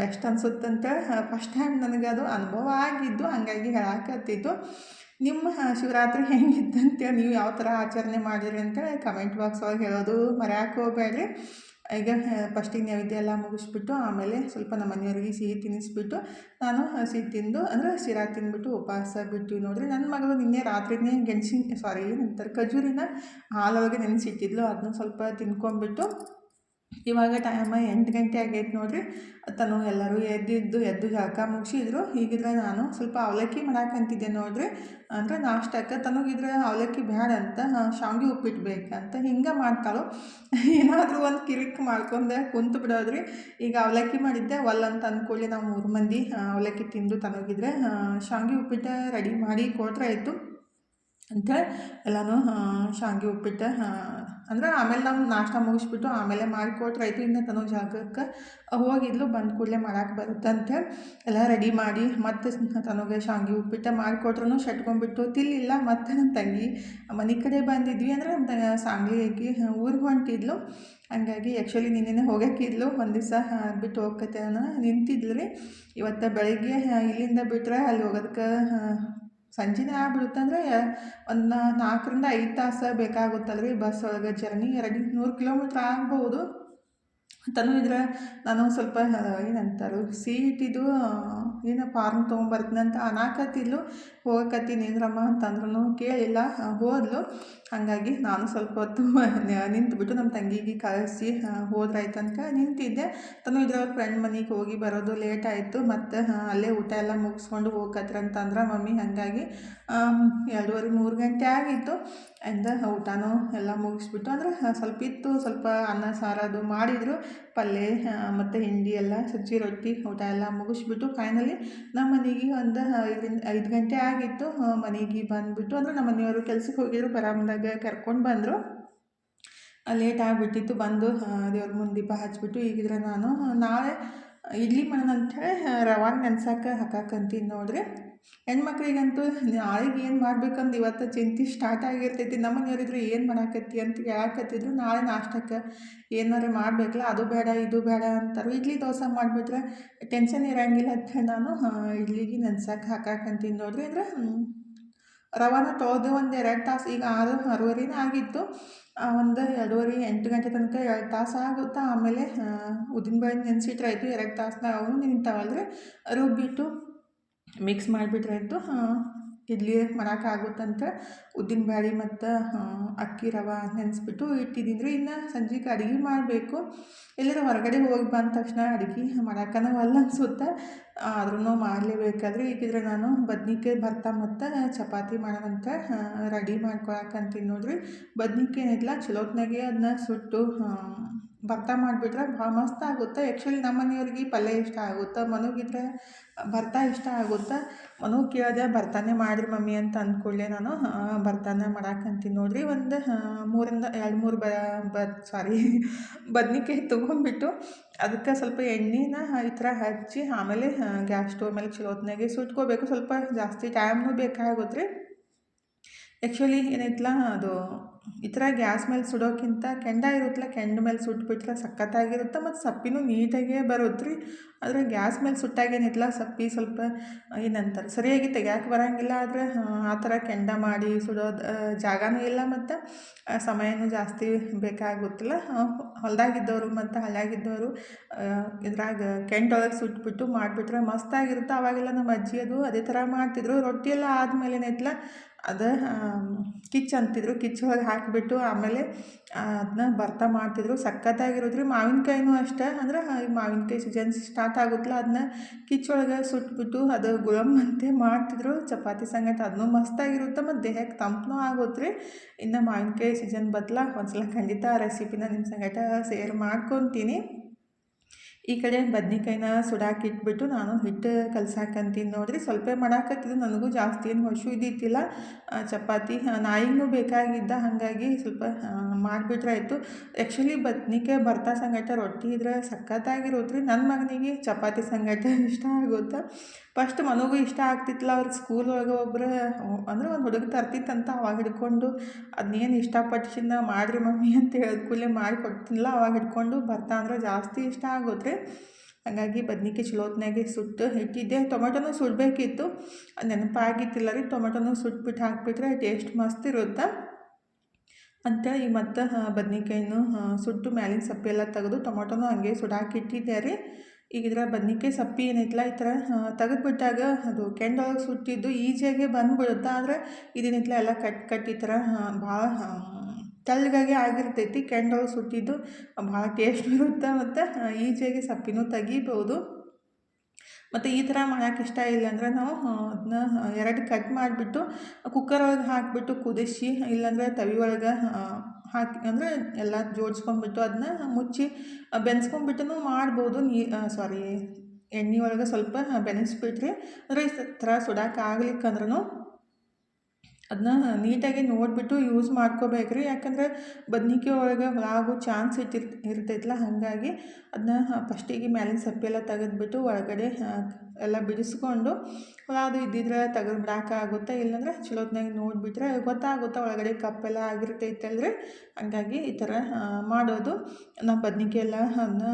ಬೆಸ್ಟ್ ಅನ್ಸುತ್ತಂತ ಫಸ್ಟ್ ಟೈಮ್ ನನಗೆ ಅದು ಅನುಭವ ಆಗಿದ್ದು. ಹಾಗಾಗಿ ಹೇಳಾಕತ್ತಿದ್ದು. ನಿಮ್ಮ ಶಿವರಾತ್ರಿ ಹೆಂಗಿತ್ತಂತೇಳಿ, ನೀವು ಯಾವ ಥರ ಆಚರಣೆ ಮಾಡಿರಿ ಅಂತೇಳಿ ಕಮೆಂಟ್ ಬಾಕ್ಸ್ ಒಳಗೆ ಹೇಳೋದು ಮರೆಯೋಕೆ ಹೋಗಬೇಡ್ರಿ. ಈಗ ಫಸ್ಟಿಗೆ ನೈವೇದ್ಯ ಎಲ್ಲ ಮುಗಿಸ್ಬಿಟ್ಟು ಆಮೇಲೆ ಸ್ವಲ್ಪ ನಮ್ಮ ಮನೆಯವ್ರಿಗೆ ಸಿಹಿ ತಿನ್ನಿಸ್ಬಿಟ್ಟು ನಾನು ಸಿಹಿ ತಿಂದು, ಅಂದರೆ ಶಿರಾ ತಿಂದ್ಬಿಟ್ಟು ಉಪವಾಸ ಬಿಟ್ಟು ನೋಡಿರಿ. ನನ್ನ ಮಗಳು ನಿನ್ನೆ ರಾತ್ರಿನೇ ಏನಂತಾರೆ ಖಜೂರಿನ ಹಾಲೊಳಗೆ ನೆನೆಸಿಟ್ಟಿದ್ಲು. ಅದನ್ನು ಸ್ವಲ್ಪ ತಿನ್ಕೊಂಡ್ಬಿಟ್ಟು ಇವಾಗ ಟೈಮ್ 8 ಗಂಟೆ ಆಗೈತೆ ನೋಡಿರಿ. ತನು ಎಲ್ಲರೂ ಎದ್ದು ಜಳಕ ಮುಗಿಸಿದ್ರು. ಹೀಗಿದ್ರೆ ನಾನು ಸ್ವಲ್ಪ ಅವಲಕ್ಕಿ ಮಾಡಾಕಂತಿದ್ದೆ ನೋಡಿರಿ. ಅಂದರೆ ನಾಷ್ಟಕ್ಕೆ ತನಗಿದ್ರೆ ಅವಲಕ್ಕಿ ಬೇಡ ಅಂತ ಶಾವಿಗೆ ಉಪ್ಪಿಟ್ಟು ಬೇಕಂತ ಹಿಂಗೆ ಮಾಡ್ತಾಳು. ಏನಾದರೂ ಒಂದು ಕಿರಿಕ್ ಮಾಡ್ಕೊಂಡೆ ಕುಂತು ಬಿಡೋದ್ರಿ. ಈಗ ಅವಲಕ್ಕಿ ಮಾಡಿದ್ದೆ ಅಂತ ಅಂದ್ಕೊಳ್ಳಿ. ನಾವು 3 ಮಂದಿ ಅವಲಕ್ಕಿ ತಿಂದು ತನಗಿದ್ರೆ ಶಾವಿಗೆ ಉಪ್ಪಿಟ್ಟು ರೆಡಿ ಮಾಡಿ ಕೊಟ್ರೆ ಆಯಿತು ಅಂಥೇಳಿ ಎಲ್ಲನೂ ಶಾವಿಗೆ ಉಪ್ಪಿಟ್ಟು ಅಂದರೆ ಆಮೇಲೆ ನಾವು ನಾಷ್ಟ ಮುಗಿಸ್ಬಿಟ್ಟು ಆಮೇಲೆ ಮಾಡಿಕೊಟ್ರೆ ಆಯಿತು. ಇನ್ನು ತನೋ ಜಾಗಕ್ಕೆ ಹೋಗಿದ್ಲು, ಬಂದ ಕೂಡಲೇ ಮಾಡೋಕೆ ಬರುತ್ತೆ ಅಂಥೇಳಿ ಎಲ್ಲ ರೆಡಿ ಮಾಡಿ ಮತ್ತು ತನಗೆ ಶಾವಿಗೆ ಉಪ್ಪಿಟ್ಟು ಮಾಡಿಕೊಟ್ರು ಶಟ್ಕೊಂಡ್ಬಿಟ್ಟು ತಿಲ್ಲಿಲ್ಲ. ಮತ್ತು ನನ್ನ ತಂಗಿ ಮನೆ ಕಡೆ ಬಂದಿದ್ವಿ, ಅಂದರೆ ನಮ್ಮ ಸಾಂಗ್ಲಿಗೆ ಊರಿಗೆ ಹೊಂಟಿದ್ಲು. ಹಂಗಾಗಿ ಆ್ಯಕ್ಚುಲಿ ನಿನ್ನೆ ಹೋಗೋಕ್ಕಿದ್ಲು, ಒಂದು ದಿವಸ ಬಿಟ್ಟು ಹೋಗ್ಕತ್ತೆ ಅನ್ನೋ ನಿಂತಿದ್ಲು ರೀ. ಇವತ್ತು ಬೆಳಗ್ಗೆ ಇಲ್ಲಿಂದ ಬಿಟ್ಟರೆ ಅಲ್ಲಿ ಹೋಗೋದಕ್ಕೆ ಸಂಜೆನೇ ಆಗ್ಬಿಡುತ್ತೆ. ಅಂದರೆ ಒಂದು 4-5 ತಾಸು ಬೇಕಾಗುತ್ತಲ್ಲ ರೀ ಬಸ್ ಒಳಗೆ ಜರ್ನಿ. 200 ಕಿಲೋಮೀಟ್ರ್ ಆಗ್ಬೋದು. ತನು ಇದ್ರೆ ನಾನು ಸ್ವಲ್ಪ ಏನಂತಾರೆ ಸೀಟಿದು ಏನೋ ಫಾರ್ಮ್ ತೊಗೊಂಬರ್ತೀನಿ ಅಂತ ಅನ್ನಾಕತ್ತಿದ್ಲು. ಹೋಗಕತ್ತೀನಿ ನಿಂದ್ರಮ್ಮ ಅಂತಂದ್ರೂ ಕೇಳಿಲ್ಲ, ಹೋದ್ಲು. ಹಾಗಾಗಿ ನಾನು ಸ್ವಲ್ಪ ಹೊತ್ತು ನಿಂತುಬಿಟ್ಟು ನಮ್ಮ ತಂಗಿಗೆ ಕಳಿಸಿ ಹೋದ್ರಾಯ್ತಂತ ನಿಂತಿದ್ದೆ. ತನು ಇದ್ರೆ ಅವ್ರ ಫ್ರೆಂಡ್ ಮನೆಗೆ ಹೋಗಿ ಬರೋದು ಲೇಟ್ ಆಯಿತು. ಮತ್ತು ಅಲ್ಲೇ ಊಟ ಎಲ್ಲ ಮುಗಿಸ್ಕೊಂಡು ಹೋಗಕತ್ರಂತಂದ್ರೆ ಮಮ್ಮಿ. ಹಾಗಾಗಿ 2:30-3 ಗಂಟೆ ಆಗಿತ್ತು. ಅಂದ ಊಟನೂ ಎಲ್ಲ ಮುಗಿಸ್ಬಿಟ್ಟು, ಅಂದರೆ ಸ್ವಲ್ಪ ಇತ್ತು, ಸ್ವಲ್ಪ ಅನ್ನ ಸಾರದು ಮಾಡಿದರು, ಪಲ್ಯ ಮತ್ತು ಹಿಂಡಿ ಎಲ್ಲ ಸಜ್ಜಿ ರೊಟ್ಟಿ ಊಟ ಎಲ್ಲ ಮುಗಿಸ್ಬಿಟ್ಟು ಫೈನಲಿ ನಮ್ಮ ಮನೆಗೆ ಒಂದು 5 ಗಂಟೆ ಆಗಿತ್ತು. ಮನೆಗೆ ಬಂದುಬಿಟ್ಟು, ಅಂದರೆ ನಮ್ಮ ಮನೆಯವರು ಕೆಲ್ಸಕ್ಕೆ ಹೋಗಿದ್ರು, ಬರಾಮದಾಗ ಕರ್ಕೊಂಡು ಬಂದರು. ಲೇಟ್ ಆಗಿಬಿಟ್ಟಿತ್ತು. ಬಂದು ದೇವ್ರ ಮುಂದೆ ದೀಪ ಹಚ್ಬಿಟ್ಟು ಈಗಿದ್ರೆ ನಾನು ನಾಳೆ ಇಡ್ಲಿ ಮಾಡೋಣ ಅಂಥೇಳಿ ರವಾನ ನೆನ್ಸಕ್ಕೆ ಹಾಕಾಕಂತೀನಿ ನೋಡಿರಿ. ಹೆಣ್ಮಕ್ಳಿಗಂತೂ ನಾಳೆಗೆ ಏನು ಮಾಡ್ಬೇಕಂದು ಇವತ್ತು ಚಿಂತೆ ಸ್ಟಾರ್ಟ್ ಆಗಿರ್ತೈತಿ. ನಮ್ಮ ಮನೆಯವ್ರಿದ್ರೆ ಏನು ಮಾಡಾಕತ್ತಿ ಅಂತ ಹೇಳಾಕತ್ತಿದ್ರು. ನಾಳೆ ನಾಷ್ಟಕ್ಕೆ ಏನಾರು ಮಾಡಬೇಕಲ್ಲ, ಅದು ಬೇಡ ಇದು ಬೇಡ ಅಂತಾರೆ. ಇಡ್ಲಿ ದೋಸೆ ಮಾಡಿಬಿಟ್ರೆ ಟೆನ್ಷನ್ ಇರೋಂಗಿಲ್ಲ ಅಂತ ನಾನು ಇಡ್ಲಿಗೆ ನೆನ್ಸಕ್ಕೆ ಹಾಕಾಕಂತೀನಿ ನೋಡ್ರಿ. ಅಂದ್ರೆ ರವಾನ ತೊಳೆದು ಒಂದು 2 ತಾಸು, ಈಗ 6:30 ಆಗಿತ್ತು. ಒಂದು 2:30 8 ಗಂಟೆ ತನಕ 2 ತಾಸು ಆಗುತ್ತೆ. ಆಮೇಲೆ ಉದ್ದಿನಬೇಳೆ ನೆನೆಸಿಟ್ರೆ ಆಯಿತು. 2 ತಾಸ್ನಾಗ ಅವು ನಿಂತಾವಲ್ರಿ, ರುಬ್ಬಿಟ್ಟು ಮಿಕ್ಸ್ ಮಾಡಿಬಿಟ್ರಾಯ್ತು. ಇಡ್ಲಿ ಮಾಡೋಕ್ಕಾಗುತ್ತಂತ ಉದ್ದಿನಬೇಳೆ ಮತ್ತು ಅಕ್ಕಿ ರವೆ ನೆನೆಸ್ಬಿಟ್ಟು ಇಟ್ಟಿದ್ದೀನಿ ರೀ. ಇನ್ನು ಸಂಜೆಗೆ ಅಡುಗೆ ಮಾಡಬೇಕು. ಎಲ್ಲರೂ ಹೊರಗಡೆ ಹೋಗಿ ಬಂದ ತಕ್ಷಣ ಅಡುಗೆ ಮಾಡೋಕ್ಕನ ಒಲ್ಲ ಅನ್ಸುತ್ತೆ, ಆದ್ರೂ ಮಾಡಲೇಬೇಕಾದ್ರೆ. ಈಗಿದ್ರೆ ನಾನು ಬದ್ನಿಕಾಯಿ ಭರ್ತಾ ಮತ್ತು ಚಪಾತಿ ಮಾಡೋಣಂತ ರೆಡಿ ಮಾಡ್ಕೊಳಕ್ಕಂತೀನಿ ನೋಡ್ರಿ. ಬದ್ನಿಕಾಯಿ ಏನಿಲ್ಲ ಚಲೋತ್ನಾಗೆ ಅದನ್ನ ಸುಟ್ಟು ಭರ್ತಾ ಮಾಡಿಬಿಟ್ರೆ ಭಾಳ ಮಸ್ತ್ ಆಗುತ್ತೆ. ಆ್ಯಕ್ಚುಲಿ ನಮ್ಮ ಮನೆಯವ್ರಿಗೆ ಪಲ್ಯ ಇಷ್ಟ ಆಗುತ್ತೆ, ಮನುಗಿದ್ರೆ ಭರ್ತಾ ಇಷ್ಟ ಆಗುತ್ತೆ. ಮನು ಕೇಳಿದೆ ಭರ್ತಾನೇ ಮಾಡಿರಿ ಮಮ್ಮಿ ಅಂತ ಅಂದ್ಕೊಳ್ಳೆ ನಾನು ಭರ್ತಾನ ಮಾಡಾಕಂತೀನಿ ನೋಡ್ರಿ. ಒಂದು 2-3 ಬದ್ನಿಕಾಯಿ ತೊಗೊಂಡ್ಬಿಟ್ಟು ಅದಕ್ಕೆ ಸ್ವಲ್ಪ ಎಣ್ಣೆನ ಈ ಥರ ಹಚ್ಚಿ ಆಮೇಲೆ ಗ್ಯಾಸ್ ಸ್ಟವ್ ಮೇಲೆ ಚಲೋತ್ನಾಗೆ ಸುಟ್ಕೋಬೇಕು. ಸ್ವಲ್ಪ ಜಾಸ್ತಿ ಟೈಮ್ನೂ ಬೇಕಾಗುತ್ತೆ ರೀ. ಆ್ಯಕ್ಚುಲಿ ಏನೈತಲ್ಲ, ಅದು ಈ ಥರ ಗ್ಯಾಸ್ ಮೇಲೆ ಸುಡೋಕ್ಕಿಂತ ಕೆಂಡ ಇರುತ್ತಲ್ಲ, ಕೆಂಡ ಮೇಲೆ ಸುಟ್ಬಿಟ್ರೆ ಸಖತ್ತಾಗಿರುತ್ತೆ ಮತ್ತು ಸಪ್ಪಿನೂ ನೀಟಾಗೇ ಬರುತ್ತೆ ರೀ. ಆದರೆ ಗ್ಯಾಸ್ ಮೇಲೆ ಸುಟ್ಟಾಗೇನಿತ್ತಲ್ಲ ಸಪ್ಪಿ ಸ್ವಲ್ಪ ಏನಂತಾರೆ ಸರಿಯಾಗಿ ತೆಗ್ಯಾಕೆ ಬರೋಂಗಿಲ್ಲ. ಆದರೆ ಆ ಥರ ಕೆಂಡ ಮಾಡಿ ಸುಡೋದು ಜಾಗನೂ ಇಲ್ಲ ಮತ್ತು ಸಮಯನೂ ಜಾಸ್ತಿ ಬೇಕಾಗುತ್ತಲ್ಲ. ಹೊಲದಾಗಿದ್ದವರು ಮತ್ತು ಹಳ್ಳಿಯಾಗಿದ್ದವರು ಇದ್ರಾಗ ಕೆಂಡೊಳಗೆ ಸುಟ್ಬಿಟ್ಟು ಮಾಡಿಬಿಟ್ರೆ ಮಸ್ತಾಗಿರುತ್ತೆ. ಆವಾಗೆಲ್ಲ ನಮ್ಮ ಅಜ್ಜಿ ಅದು ಅದೇ ಥರ ಮಾಡ್ತಿದ್ರು. ರೊಟ್ಟಿ ಎಲ್ಲ ಆದಮೇಲೆ ಏನೈತಲ್ಲ ಅದು ಕಿಚ್ಚು ಅಂತಿದ್ರು. ಕಿಚ್ಚೊಳಗೆ ಹಾಕಿಬಿಟ್ಟು ಆಮೇಲೆ ಅದನ್ನ ಭರ್ತಾ ಮಾಡ್ತಿದ್ರು. ಸಖತ್ತಾಗಿರೋದು ರೀ. ಮಾವಿನಕಾಯಿನೂ ಅಷ್ಟೇ, ಅಂದ್ರೆ ಈ ಮಾವಿನಕಾಯಿ ಸೀಸನ್ ಸ್ಟಾರ್ಟ್ ಆಗುತ್ತಲ್ಲ, ಅದನ್ನ ಕಿಚ್ಚೊಳಗೆ ಸುಟ್ಬಿಟ್ಟು ಅದು ಗುಳಂಬಂತೆ ಮಾಡ್ತಿದ್ರು ಚಪಾತಿ ಸಂಗಟ. ಅದನ್ನೂ ಮಸ್ತಾಗಿರುತ್ತೆ ಮತ್ತು ದೇಹಕ್ಕೆ ತಂಪನೂ ಆಗುತ್ತೆ ರೀ. ಇನ್ನು ಮಾವಿನಕಾಯಿ ಸೀಸನ್ ಬದಲ ಒಂದ್ಸಲ ಖಂಡಿತ ಆ ರೆಸಿಪಿನ ನಿಮ್ಮ ಸಂಗಟ ಶೇರ್ ಮಾಡ್ಕೊತೀನಿ. ಈ ಕಡೆ ಬದ್ನಿಕಾಯಿನ ಸುಡಾಕಿ ಇಟ್ಬಿಟ್ಟು ನಾನು ಹಿಟ್ಟು ಕಲ್ಸಾಕಂತೀನಿ ನೋಡ್ರಿ. ಸ್ವಲ್ಪ ಮಾಡಾಕತ್ತಿದ್ದು, ನನಗೂ ಜಾಸ್ತಿ ಏನು ಹಸು ಇದ್ದಿತ್ತಿಲ್ಲ. ಚಪಾತಿ ನಾಯಿಗೂ ಬೇಕಾಗಿದ್ದ, ಹಾಗಾಗಿ ಸ್ವಲ್ಪ ಮಾಡಿಬಿಟ್ರೆ ಆಯಿತು. ಆ್ಯಕ್ಚುಲಿ ಬದ್ನಿಕಾಯಿ ಭರ್ತಾ ಸಂಗಟ ರೊಟ್ಟಿ ಇದ್ರೆ ಸಖತ್ತಾಗಿರುತ್ತೆ ರೀ. ನನ್ನ ಮಗನಿಗೆ ಚಪಾತಿ ಸಂಗಟ ಇಷ್ಟ ಆಗುತ್ತೆ. ಫಸ್ಟ್ ಮನಗೂ ಇಷ್ಟ ಆಗ್ತಿತ್ತಲ್ಲ. ಅವ್ರಿಗೆ ಸ್ಕೂಲ್ ಒಳಗೆ ಒಬ್ಬರು ಅಂದ್ರೆ ಒಂದು ಹುಡುಗ ತರ್ತಿತ್ತಂತ, ಅವಾಗ ಹಿಡ್ಕೊಂಡು ಅದನ್ನೇನು ಇಷ್ಟಪಟ್ಟು ಮಾಡಿರಿ ಮಮ್ಮಿ ಅಂತ ಹೇಳಿದ ಕೂಡಲೇ ಮಾಡಿ ಕೊಡ್ತೀನಲ್ಲ, ಅವಾಗ ಹಿಡ್ಕೊಂಡು ಭರ್ತಾ ಅಂದ್ರೆ ಜಾಸ್ತಿ ಇಷ್ಟ ಆಗುತ್ತೆ ರೀ. ಹಾಗಾಗಿ ಬದ್ನಿಕಾಯಿ ಚಲೋತ್ನಾಗೆ ಸುಟ್ಟು ಇಟ್ಟಿದ್ದೆ. ಟೊಮೆಟೊನೂ ಸುಡಬೇಕಿತ್ತು, ಅದು ನೆನಪಾಗಿತ್ತಿಲ್ಲ ರೀ. ಟೊಮೆಟೊನೂ ಸುಟ್ಬಿಟ್ಟು ಹಾಕಿಬಿಟ್ರೆ ಟೇಸ್ಟ್ ಮಸ್ತ್ ಇರುತ್ತೆ ಅಂತೇಳಿ ಮತ್ತು ಬದ್ನಿಕಾಯಿನೂ ಸುಟ್ಟು ಮ್ಯಾಲಿನ ಸಪ್ಪೆಲ್ಲ ತೆಗೆದು ಟೊಮೆಟೊನೂ ಹಂಗೆ ಸುಡಾಕಿಟ್ಟಿದ್ದೆ ರೀ. ಈಗ ಇದ್ರ ಬದ್ನಿಕಾಯಿ ಸಪ್ಪೆ ಏನೈತಲ್ಲ ಈ ಥರ ತೆಗೆದುಬಿಟ್ಟಾಗ ಅದು ಕೆಂಡೊಳಗೆ ಸುಟ್ಟಿದ್ದು ಈಜಿಯಾಗೆ ಬಂದುಬಿಡುತ್ತೆ. ಆದರೆ ಇದೇನೈತಲ್ಲ ಎಲ್ಲ ಕಟ್ ಈ ಥರ ಭಾಳ ತೆಳ್ಳಗಾಗೆ ಆಗಿರ್ತೈತಿ. ಕೆಂಡೊಳಗೆ ಸುಟ್ಟಿದ್ದು ಭಾಳ ಟೇಸ್ಟ್ ಇರುತ್ತೆ ಮತ್ತು ಈಜಿಯಾಗಿ ಸಪ್ಪಿನೂ ತೆಗಿಬೋದು. ಮತ್ತು ಈ ಥರ ಮಾಡೋಕೆ ಇಷ್ಟ ಇಲ್ಲ ಅಂದರೆ ನಾವು ಅದನ್ನ 2 ಕಟ್ ಮಾಡಿಬಿಟ್ಟು ಕುಕ್ಕರ್ ಒಳಗೆ ಹಾಕಿಬಿಟ್ಟು ಕುದಿಸಿ, ಇಲ್ಲಾಂದರೆ ತವಿ ಒಳಗೆ ಹಾಕಿ ಅಂದರೆ ಎಲ್ಲ ಜೋಡಿಸ್ಕೊಂಡ್ಬಿಟ್ಟು ಅದನ್ನ ಮುಚ್ಚಿ ಬೆನ್ಸ್ಕೊಂಡ್ಬಿಟ್ಟು ಮಾಡ್ಬೋದು. ಎಣ್ಣೆ ಒಳಗೆ ಸ್ವಲ್ಪ ಬೆನೆಸ್ಬಿಟ್ರಿ ಅಂದರೆ ಈ ಥರ ಸುಡೋಕೆ ಆಗ್ಲಿಕ್ಕಂದ್ರೂ ಅದನ್ನ ನೀಟಾಗಿ ನೋಡಿಬಿಟ್ಟು ಯೂಸ್ ಮಾಡ್ಕೋಬೇಕ್ರಿ. ಯಾಕಂದರೆ ಬದ್ನಿಕಾಯಿ ಒಳಗೆ ಹುಳ ಚಾನ್ಸ್ ಇರ್ತೈತಲ್ಲ, ಹಾಗಾಗಿ ಅದನ್ನ ಫಸ್ಟಿಗೆ ಮ್ಯಾಲಿನ ಸಪ್ಪೆಲ್ಲ ತೆಗೆದ್ಬಿಟ್ಟು ಒಳಗಡೆ ಎಲ್ಲ ಬಿಡಿಸ್ಕೊಂಡು ಹುಳ ಅದು ಇದ್ದಿದ್ರೆ ತೆಗೆದು ಬಿಡೋಕ್ಕಾಗುತ್ತೆ. ಇಲ್ಲಾಂದರೆ ಚಲೋತ್ನಾಗಿ ನೋಡಿಬಿಟ್ರೆ ಗೊತ್ತಾಗುತ್ತೆ ಒಳಗಡೆ ಕಪ್ಪೆಲ್ಲ ಆಗಿರ್ತೈತಲ್ರಿ. ಹಾಗಾಗಿ ಈ ಥರ ಮಾಡೋದು. ನಾವು ಬದ್ನಿಕಾಯಿ ಎಲ್ಲ ಅದನ್ನ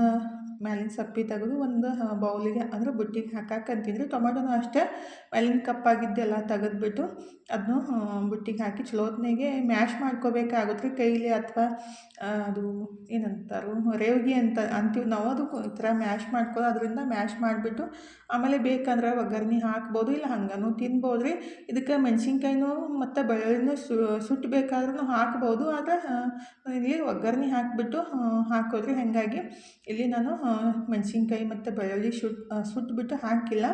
ಮ್ಯಾಲಿನ ಸಪ್ಪೆ ತೆಗೆದು ಒಂದು ಬೌಲಿಗೆ ಅಂದರೆ ಬುಟ್ಟಿಗೆ ಹಾಕಾಕಂತೀನಿ. ಟೊಮೆಟೊನೂ ಅಷ್ಟೇ ಮ್ಯಾಲಿನ ಕಪ್ಪಾಗಿದ್ದೆಲ್ಲ ತೆಗೆದ್ಬಿಟ್ಟು ಅದನ್ನು ಬುಟ್ಟಿಗೆ ಹಾಕಿ ಚಲೋತ್ನಾಗೆ ಮ್ಯಾಶ್ ಮಾಡ್ಕೋಬೇಕಾಗುತ್ತೆ ರೀ ಕೈಲಿ, ಅಥವಾ ಅದು ಏನಂತಾರೆ ರೇವ್ಗಿ ಅಂತ ಅಂತೀವಿ ನಾವು. ಅದು ಈ ಥರ ಮ್ಯಾಶ್ ಅದರಿಂದ ಮ್ಯಾಶ್ ಮಾಡಿಬಿಟ್ಟು ಆಮೇಲೆ ಬೇಕಂದ್ರೆ ಒಗ್ಗರಣೆ ಹಾಕ್ಬೋದು, ಇಲ್ಲ ಹಂಗೂ ತಿನ್ಬೋದು ರೀ. ಇದಕ್ಕೆ ಮೆಣಸಿನ್ಕಾಯಿನೂ ಮತ್ತು ಬೆಳ್ಳುಳ್ಳಿನೂ ಸುಟ್ಟಬೇಕಾದ್ರೂ ಹಾಕ್ಬೋದು. ಆದರೆ ಇಲ್ಲಿ ಒಗ್ಗರಣೆ ಹಾಕಿಬಿಟ್ಟು ಹಾಕೋದ್ರಿ. ಹಾಗಾಗಿ ಇಲ್ಲಿ ನಾನು ಮೆಣಸಿನ್ಕಾಯಿ ಮತ್ತು ಬೆಳ್ಳುಳ್ಳಿ ಸುಟ್ಬಿಟ್ಟು ಹಾಕಿಲ್ಲ.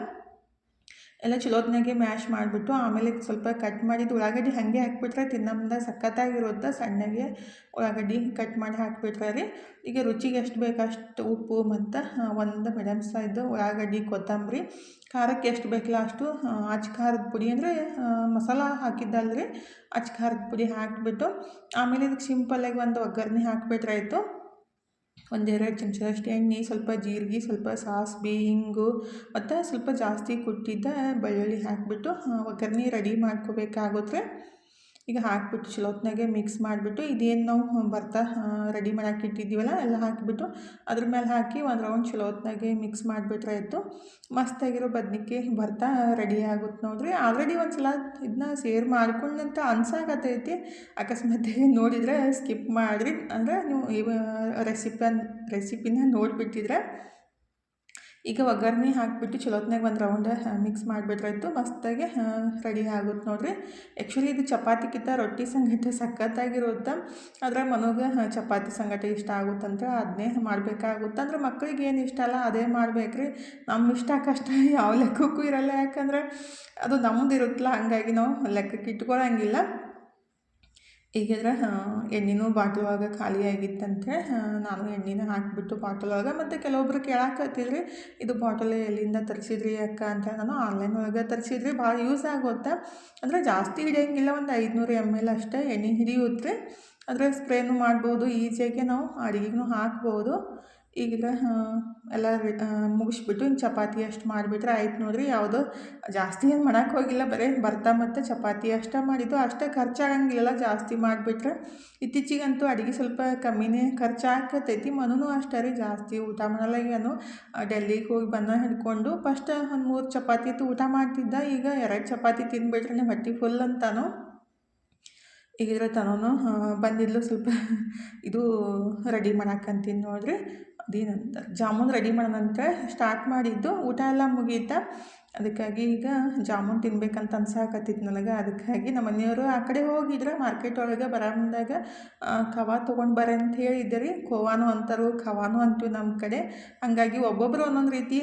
ಎಲ್ಲ ಚಲೋತ್ನಾಗೆ ಮ್ಯಾಶ್ ಮಾಡಿಬಿಟ್ಟು ಆಮೇಲೆ ಸ್ವಲ್ಪ ಕಟ್ ಮಾಡಿದ್ದು ಉಳ್ಳಾಗಡ್ಡಿ ಹಾಗೆ ಹಾಕಿಬಿಟ್ರೆ ತಿನ್ನೋ ಸಖತ್ತಾಗಿರುತ್ತೆ. ಸಣ್ಣಗೆ ಉಳ್ಳಾಗಡ್ಡಿ ಕಟ್ ಮಾಡಿ ಹಾಕಿಬಿಟ್ರೆ ರೀ. ಈಗ ರುಚಿಗೆ ಎಷ್ಟು ಬೇಕು ಅಷ್ಟು ಉಪ್ಪು ಮತ್ತು ಒಂದು ಮೀಡಿಯಮ್ ಸೈಜ್ ಉಳ್ಳಾಗಡ್ಡಿ, ಕೊತ್ತಂಬರಿ, ಖಾರಕ್ಕೆ ಎಷ್ಟು ಬೇಕಲ್ಲ ಅಷ್ಟು ಅಚ್ಚ ಖಾರದ ಪುಡಿ ಅಂದರೆ ಮಸಾಲ ಹಾಕಿದ್ದಲ್ರಿ, ಅಚ್ಚ ಖಾರದ ಪುಡಿ ಹಾಕಿಬಿಟ್ಟು ಆಮೇಲೆ ಇದಕ್ಕೆ ಸಿಂಪಲ್ಲಾಗಿ ಒಂದು ಒಗ್ಗರಣೆ ಹಾಕಿಬಿಟ್ರೆ ಆಯಿತು. ಒಂದೆರಡು ಚಮಚದಷ್ಟು ಎಣ್ಣೆ, ಸ್ವಲ್ಪ ಜೀರಿಗೆ, ಸ್ವಲ್ಪ ಸಾಸಿವೆ, ಹಿಂಗು ಮತ್ತು ಸ್ವಲ್ಪ ಜಾಸ್ತಿ ಕುಟ್ಟಿದ್ದ ಬೆಳ್ಳುಳ್ಳಿ ಹಾಕಿಬಿಟ್ಟು ಒಗ್ಗರಣೆ ರೆಡಿ ಮಾಡ್ಕೋಬೇಕಾಗುತ್ತೆ. ಈಗ ಹಾಕಿಬಿಟ್ಟು ಚಲೋತ್ನಾಗೆ ಮಿಕ್ಸ್ ಮಾಡಿಬಿಟ್ಟು ಇದೇನು ನಾವು ಭರ್ತಾ ರೆಡಿ ಮಾಡಕ್ಕೆ ಇಟ್ಟಿದ್ದೀವಲ್ಲ ಎಲ್ಲ ಹಾಕಿಬಿಟ್ಟು ಅದ್ರ ಮೇಲೆ ಹಾಕಿ ಒಂದು ರೌಂಡ್ ಚಲೋತ್ನಾಗೆ ಮಿಕ್ಸ್ ಮಾಡಿಬಿಟ್ರೆ ಆಯಿತು. ಮಸ್ತಾಗಿರೋ ಬದ್ನಿಕಾಯಿ ಭರ್ತಾ ರೆಡಿ ಆಗುತ್ತೆ ನೋಡಿರಿ. ಆಲ್ರೆಡಿ ಒಂದು ಸಲ ಇದನ್ನ ಶೇರ್ ಮಾಡ್ಕೊಂಡಂತ ಅನ್ಸಾಕತ್ತೈತಿ. ಅಕಸ್ಮಾತ್ ನೋಡಿದರೆ ಸ್ಕಿಪ್ ಮಾಡಿರಿ, ಅಂದರೆ ನೀವು ರೆಸಿಪಿನ ನೋಡಿಬಿಟ್ಟಿದ್ರೆ. ಈಗ ಒಗ್ಗರಣೆ ಹಾಕಿಬಿಟ್ಟು ಚಲೋತ್ನಾಗ ಒಂದು ರೌಂಡ್ ಮಿಕ್ಸ್ ಮಾಡಿಬಿಟ್ರಾಯ್ತು. ಮಸ್ತಾಗಿ ರೆಡಿ ಆಗುತ್ತೆ ನೋಡಿರಿ. ಆ್ಯಕ್ಚುಲಿ ಇದು ಚಪಾತಿಗಿಂತ ರೊಟ್ಟಿ ಸಂಗಟ ಸಖತ್ತಾಗಿರುತ್ತೆ. ಆದರೆ ಮನೋಗೆ ಚಪಾತಿ ಸಂಗಟ ಇಷ್ಟ ಆಗುತ್ತಂತ ಅದನ್ನೇ ಮಾಡಬೇಕಾಗುತ್ತೆ. ಅಂದರೆ ಮಕ್ಕಳಿಗೆ ಏನು ಇಷ್ಟ ಅಲ್ಲ ಅದೇ ಮಾಡ್ಬೇಕ್ರಿ. ನಮ್ಮ ಇಷ್ಟ ಕಷ್ಟ ಯಾವ ಲೆಕ್ಕಕ್ಕೂ ಇರಲ್ಲ, ಯಾಕಂದರೆ ಅದು ನಮ್ದು ಇರುತ್ತಲ್ಲ, ಹಂಗಾಗಿ ನಾವು ಲೆಕ್ಕಕ್ಕೆ ಇಟ್ಕೊಳ್ಳೋಂಗಿಲ್ಲ. ಈಗಿದ್ರೆ ಎಣ್ಣೆನೂ ಬಾಟ್ಲ್ ಒಳಗೆ ಖಾಲಿ ಆಗಿತ್ತಂತೆ. ನಾನು ಎಣ್ಣೆನ ಹಾಕಿಬಿಟ್ಟು ಬಾಟಲ್ ಒಳಗೆ, ಮತ್ತು ಕೆಲವೊಬ್ರು ಕೇಳಾಕತ್ತಿದ್ರಿ ಇದು ಬಾಟಲ್ ಎಲ್ಲಿಂದ ತರಿಸಿದ್ರಿ ಅಕ್ಕ ಅಂತ. ನಾನು ಆನ್ಲೈನ್ ಒಳಗೆ ತರಿಸಿದ್ರಿ, ಭಾಳ ಯೂಸ್ ಆಗುತ್ತೆ. ಅಂದರೆ ಜಾಸ್ತಿ ಹಿಡಿಯೋಂಗಿಲ್ಲ, ಒಂದು 500 ml ಅಷ್ಟೇ ಎಣ್ಣೆ ಹಿಡಿಯುತ್ತೆ. ಆದರೆ ಸ್ಪ್ರೇನೂ ಮಾಡ್ಬೋದು, ಈಸಿಯಾಗಿ ನಾವು ಅಡುಗೆಗೂ ಹಾಕ್ಬೋದು. ಈಗಿದ್ರೆ ಎಲ್ಲ ಮುಗಿಸ್ಬಿಟ್ಟು ಇನ್ನು ಚಪಾತಿ ಅಷ್ಟು ಮಾಡಿಬಿಟ್ರೆ ಆಯ್ತು ನೋಡಿರಿ. ಯಾವುದೋ ಜಾಸ್ತಿ ಏನು ಮಾಡೋಕ್ಕೆ ಹೋಗಿಲ್ಲ, ಬರೀ ಭರ್ತಾ ಮತ್ತು ಚಪಾತಿ ಅಷ್ಟೇ ಮಾಡಿದ್ದು. ಅಷ್ಟೇ ಖರ್ಚಾಗಂಗಿಲ್ಲ ಜಾಸ್ತಿ ಮಾಡಿಬಿಟ್ರೆ. ಇತ್ತೀಚಿಗಂತೂ ಅಡುಗೆ ಸ್ವಲ್ಪ ಕಮ್ಮಿನೇ ಖರ್ಚಾಗತೈತಿ. ಮನೂ ಅಷ್ಟೇ ರೀ, ಜಾಸ್ತಿ ಊಟ ಮಾಡಲ್ಲ. ಏನು ಡೆಲ್ಲಿಗೆ ಹೋಗಿ ಬಂದ ಹಿಡ್ಕೊಂಡು ಫಸ್ಟ್ ಒಂದು 3 ಚಪಾತಿ ಊಟ ಮಾಡ್ತಿದ್ದ, ಈಗ 2 ಚಪಾತಿ ತಿಂದುಬಿಟ್ರೆ ಹೊಟ್ಟೆ ಫುಲ್ ಅಂತಾನು. ಈಗಿದ್ರೆ ತನೂ ಬಂದಿದ್ಲು, ಸ್ವಲ್ಪ ಇದು ರೆಡಿ ಮಾಡಕ್ಕಂತೀನಿ ನೋಡಿರಿ. ಅದೇನಂತ ಜಾಮೂನ್ ರೆಡಿ ಮಾಡೋಣಂತ ಸ್ಟಾರ್ಟ್ ಮಾಡಿದ್ದು. ಊಟ ಎಲ್ಲ ಮುಗೀತಾ, ಅದಕ್ಕಾಗಿ ಈಗ ಜಾಮೂನ್ ತಿನ್ಬೇಕಂತ ಅನ್ಸಾಕತ್ತಿತ್ತು ನನಗೆ. ಅದಕ್ಕಾಗಿ ನಮ್ಮ ಮನೆಯವರು ಆ ಕಡೆ ಹೋಗಿದ್ರೆ ಮಾರ್ಕೆಟ್ ಒಳಗೆ ಬರೋ ಮುಂದಾಗ ಖವಾ ತೊಗೊಂಡು ಬರ್ರಿ ಅಂತ ಹೇಳಿದ್ದೆ ರೀ. ಖೋವಾನು ಅಂತಾರೋ ಖವಾನು ಅಂತೀವಿ ನಮ್ಮ ಕಡೆ. ಹಾಗಾಗಿ ಒಬ್ಬೊಬ್ಬರು ಒಂದೊಂದು ರೀತಿ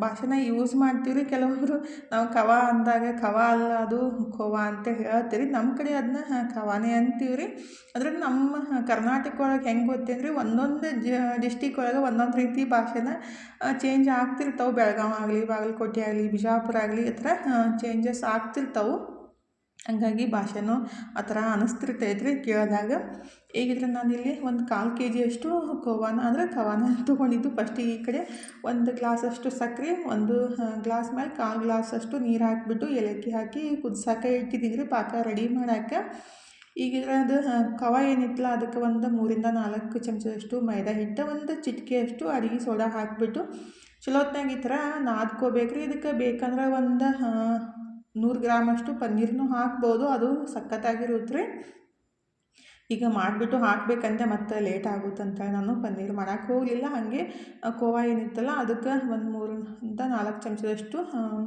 ಭಾಷೆನ ಯೂಸ್ ಮಾಡ್ತೀವಿ ರೀ. ಕೆಲವೊಬ್ಬರು ನಾವು ಖವಾ ಅಂದಾಗ ಖವಾ ಅಲ್ಲ ಅದು ಖೋವಾ ಅಂತ ಹೇಳ್ತೀವಿ. ನಮ್ಮ ಕಡೆ ಅದನ್ನ ಖವಾನೇ ಅಂತೀವಿ ರೀ. ಅಂದರೆ ನಮ್ಮ ಕರ್ನಾಟಕ ಒಳಗೆ ಹೆಂಗೆ ಗೊತ್ತೇನ್ರಿ, ಒಂದೊಂದು ಡಿಸ್ಟಿಕ್ ಒಳಗೆ ಒಂದೊಂದು ರೀತಿ ಭಾಷೆನ ಚೇಂಜ್ ಆಗ್ತಿರ್ತಾವೆ. ಬೆಳಗಾವಿ ಆಗಲಿ, ಬಾಗಲಕೋಟೆ ಆಗಲಿ, ಬಿಜಾಪುರ ಆಗಲಿ, ಈ ಥರ ಚೇಂಜಸ್ ಆಗ್ತಿರ್ತಾವೆ. ಹಂಗಾಗಿ ಭಾಷೆನೂ ಆ ಥರ ಅನ್ನಿಸ್ತಿರ್ತೈತ್ರಿ ಕೇಳಿದಾಗ. ಈಗಿದ್ರೆ ನಾನಿಲ್ಲಿ ಒಂದು 1/4 kg ಖೋವಾನ ಅಂದರೆ ಖವಾನ ತೊಗೊಂಡಿದ್ದು. ಫಸ್ಟಿಗೆ ಈ ಕಡೆ 1 ಗ್ಲಾಸಷ್ಟು ಸಕ್ಕರೆ, 1 ಗ್ಲಾಸ್ ಮೇಲೆ 1/4 ಗ್ಲಾಸಷ್ಟು ನೀರು ಹಾಕಿಬಿಟ್ಟು ಏಲಕ್ಕಿ ಹಾಕಿ ಕುದಿಸಾಕ ಇಟ್ಟಿದ್ದೀನಿ ಪಾಕ ರೆಡಿ ಮಾಡೋಕ್ಕೆ. ಈಗಿದ್ರೆ ಅದು ಖವಾ ಏನಿತ್ತಲ್ಲ ಅದಕ್ಕೆ ಒಂದು 3-4 ಚಮಚದಷ್ಟು ಮೈದಾ ಹಿಟ್ಟು, 1 ಚಿಟಿಕೆಯಷ್ಟು ಅಡುಗೆ ಸೋಡಾ ಹಾಕಿಬಿಟ್ಟು ಚಲೋತ್ನಾಗ ಈ ಥರ ನಾದ್ಕೋಬೇಕ್ರಿ. ಇದಕ್ಕೆ ಬೇಕಂದ್ರೆ ಒಂದು 100 ಗ್ರಾಮಷ್ಟು ಪನ್ನೀರನ್ನು ಹಾಕ್ಬೋದು, ಅದು ಸಖತ್ತಾಗಿರುತ್ತೆ ರೀ. ಈಗ ಮಾಡಿಬಿಟ್ಟು ಹಾಕಬೇಕಂತೆ ಮತ್ತೆ ಲೇಟ್ ಆಗುತ್ತಂತ ನಾನು ಪನ್ನೀರ್ ಮಾಡೋಕ್ಕೆ ಹೋಗಲಿಲ್ಲ. ಹಾಗೆ ಖೋವಾ ಏನಿತ್ತಲ್ಲ ಅದಕ್ಕೆ ಒಂದು 3-4 ಚಮಚದಷ್ಟು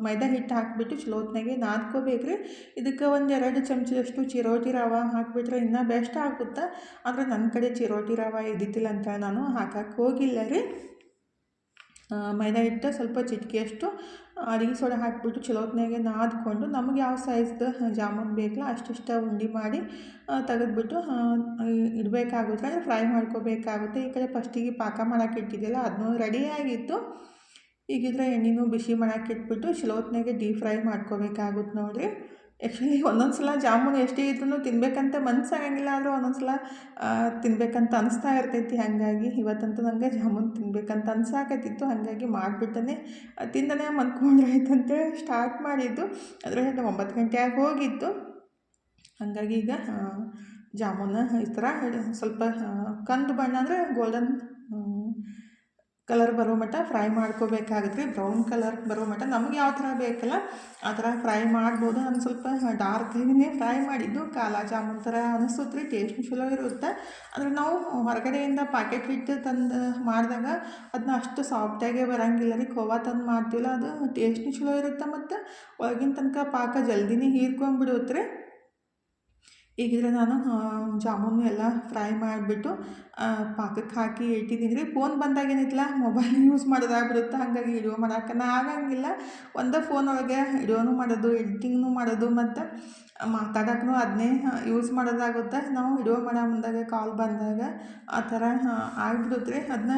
ಮೈದಾ ಹಿಟ್ಟು ಹಾಕಿಬಿಟ್ಟು ಚಲೋತ್ನಾಗೆ ನಾದ್ಕೋಬೇಕ್ರಿ. ಇದಕ್ಕೆ 1-2 ಚಮಚದಷ್ಟು ಚಿರೋಟಿ ರವೆ ಹಾಕಿಬಿಟ್ರೆ ಇನ್ನೂ ಬೆಸ್ಟ್ ಆಗುತ್ತೆ. ಆದರೆ ನನ್ನ ಕಡೆ ಚಿರೋಟಿ ರವೆ ಇದ್ದಿದ್ದಿಲ್ಲ ಅಂತ ನಾನು ಹಾಕಕ್ಕೆ ಹೋಗಿಲ್ಲ ರೀ. ಮೈದಾ ಹಿಟ್ಟು ಸ್ವಲ್ಪ ಚಿಟಿಕೆಯಷ್ಟು ಅಡುಗೆ ಸೋಡಾ ಹಾಕಿಬಿಟ್ಟು ಚಲೋತ್ನಾಗೆ ನಾದ್ಕೊಂಡು ನಮಗೆ ಯಾವ ಸೈಜ್ದು ಜಾಮೂನ್ ಬೇಕಲ್ಲ ಅಷ್ಟಿಷ್ಟು ಉಂಡೆ ಮಾಡಿ ತೆಗೆದ್ಬಿಟ್ಟು ಇಡಬೇಕಾಗುತ್ತೆ, ಅಂದರೆ ಫ್ರೈ ಮಾಡ್ಕೋಬೇಕಾಗುತ್ತೆ. ಈ ಕಡೆ ಫಸ್ಟಿಗೆ ಪಾಕ ಮಾಡೋಕೆ ಇಟ್ಟಿದ್ದಿಲ್ಲ ಅದನ್ನೂ ರೆಡಿಯಾಗಿತ್ತು. ಈಗಿದ್ರೆ ಎಣ್ಣೆನೂ ಬಿಸಿ ಮಾಡೋಕೆ ಇಟ್ಬಿಟ್ಟು ಚಲೋತ್ನಾಗೆ ಡೀಪ್ ಫ್ರೈ ಮಾಡ್ಕೋಬೇಕಾಗುತ್ತೆ ನೋಡಿರಿ. ಆ್ಯಕ್ಚುಲಿ ಒಂದೊಂದು ಸಲ ಜಾಮೂನು ಎಷ್ಟೇ ಇದ್ರೂ ತಿನ್ನಬೇಕಂತ ಮನಸ್ಸಾಗಂಗಿಲ್ಲ, ಆದರೂ ಒಂದೊಂದು ಸಲ ತಿನ್ನಬೇಕಂತ ಅನಿಸ್ತಾ ಇರ್ತೈತಿ. ಹಾಗಾಗಿ ಇವತ್ತಂತೂ ನನಗೆ ಜಾಮೂನು ತಿನ್ನಬೇಕಂತ ಅನ್ಸಾಕತ್ತಿತ್ತು. ಹಾಗಾಗಿ ಮಾಡಿಬಿಟ್ಟನೆ ತಿಂದನೇ ಮಲ್ಕೊಂಡ್ರೆ ಆಯ್ತಂತೇಳಿ ಸ್ಟಾರ್ಟ್ ಮಾಡಿದ್ದು. ಆದರೆ 9 ಗಂಟೆಯಾಗಿ ಹೋಗಿತ್ತು. ಹಾಗಾಗಿ ಈಗ ಜಾಮೂನ ಈ ಥರ ಸ್ವಲ್ಪ ಕಂದು ಬಣ್ಣ ಅಂದರೆ ಗೋಲ್ಡನ್ ಕಲರ್ ಬರೋ ಮಟ್ಟ ಫ್ರೈ ಮಾಡ್ಕೋಬೇಕಾಗುತ್ತೆ ರೀ. ಬ್ರೌನ್ ಕಲರ್ ಬರೋ ಮಟ್ಟ ನಮ್ಗೆ ಯಾವ ಥರ ಬೇಕಲ್ಲ ಆ ಥರ ಫ್ರೈ ಮಾಡ್ಬೋದು. ನಾನು ಸ್ವಲ್ಪ ಡಾರ್ಕಾಗಿಯೇ ಫ್ರೈ ಮಾಡಿದ್ದು. ಕಾಲಾ ಜಾಮೂನ್ ಥರ ಅನಿಸುತ್ತೆ ರೀ, ಟೇಸ್ಟ್ ಚಲೋ ಇರುತ್ತೆ. ಅಂದರೆ ನಾವು ಹೊರಗಡೆಯಿಂದ ಪ್ಯಾಕೆಟ್ ಹಿಟ್ಟು ತಂದು ಮಾಡಿದಾಗ ಅದನ್ನ ಅಷ್ಟು ಸಾಫ್ಟಾಗೇ ಬರೋಂಗಿಲ್ಲ ರೀ. ಖೋವಾ ತಂದು ಮಾಡ್ತೀವಲ್ಲ ಅದು ಟೇಸ್ಟ್ನೂ ಚಲೋ ಇರುತ್ತೆ, ಮತ್ತು ಒಳಗಿನ ತನಕ ಪಾಕ ಜಲ್ದಿನೇ ಹೀರ್ಕೊಂಡ್ಬಿಡುತ್ತೆ ರೀ. ಈಗಿದ್ರೆ ನಾನು ಜಾಮೂನು ಎಲ್ಲ ಫ್ರೈ ಮಾಡಿಬಿಟ್ಟು ಪಾಕಕ್ಕೆ ಹಾಕಿ ಇಟ್ಟಿದ್ದೀನಿ ರೀ. ಫೋನ್ ಬಂದಾಗೇನಿತ್ತಲ್ಲ ಮೊಬೈಲ್ ಯೂಸ್ ಮಾಡೋದಾಗ್ಬಿಡುತ್ತೆ. ಹಾಗಾಗಿ ವಿಡಿಯೋ ಮಾಡೋಕ್ಕನ ಆಗಂಗಿಲ್ಲ. ಒಂದೇ ಫೋನ್ ಒಳಗೆ ವಿಡಿಯೋನೂ ಮಾಡೋದು, ಎಡಿಟಿಂಗ್ನೂ ಮಾಡೋದು, ಮತ್ತು ಮಾತಾಡೋಕ್ಕೂ ಅದನ್ನೇ ಯೂಸ್ ಮಾಡೋದಾಗುತ್ತೆ. ನಾವು ವಿಡಿಯೋ ಮಾಡೋ ಮುಂದಾಗ ಕಾಲ್ ಬಂದಾಗ ಆ ಥರ ಆಗಿಬಿಡುತ್ತೆ ರೀ. ಅದನ್ನ